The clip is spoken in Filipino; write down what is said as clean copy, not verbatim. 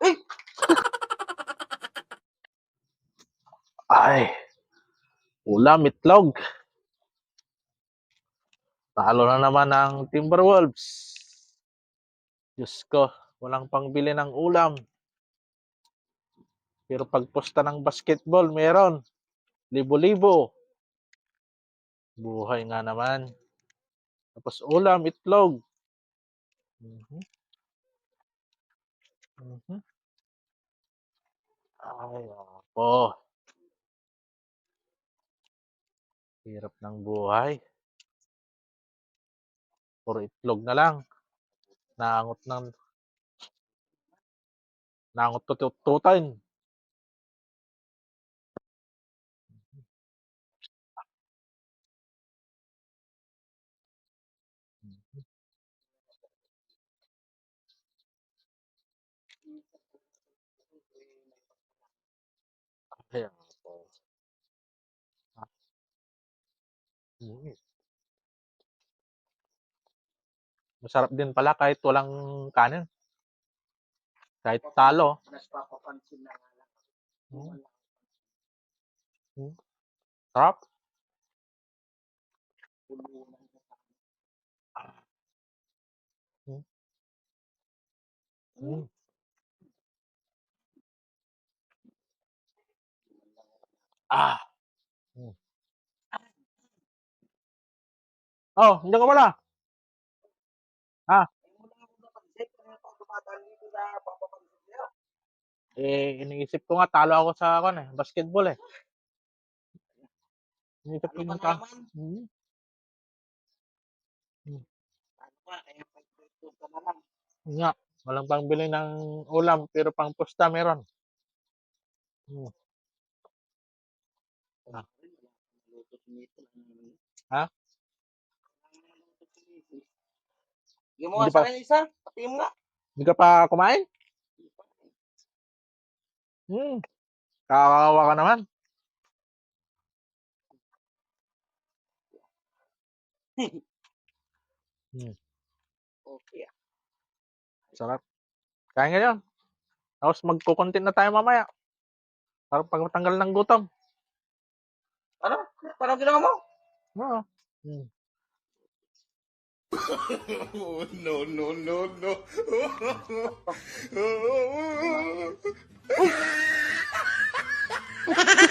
Ay! Ay, ulam, itlog. Talo na naman ang Timberwolves. Diyos ko, walang pangbili ng ulam. Pero pagposta ng basketball, meron. Libo-libo. Buhay nga naman. Tapos ulam, itlog. Mhm. Mhm. Ay, ako. Hirap ng buhay. Puro itlog na lang. Nangot ko tututin. Ay, ako. Mm. Masarap din pala kahit walang kanin. Kahit talo. Mas papapansin na nga lang. Mm. Mm. Sarap. Tulunan na sa Mm. Mm. Ah. Mm. Oh, hindi ka pala. Ah, mula ako napansin, kaya ako dumadaan dito na papapansin niya. iniisip ko nga talo ako sa basketball eh. Iniisip ko Ano ka yung na naman? Mm. Mm. Ano ka, kaya pagpito ka na lang. Yun nga, walang pangbili ng ulam pero pang pusta meron. Mm. Ah. Luto nito. Ha? Hindi mo Hindi nga sa pa akin isa, pati mo nga. hindi ka pa kumain? Hmm, kakawawa ka naman. Hmm, Okay. sarap. Kaya ngayon. Tapos magko-content na tayo mamaya. Para pagtanggal ng gutom. Ano? Parang ginawa mo? Oo. Hmm. Oh, no, no, no, no. Uy!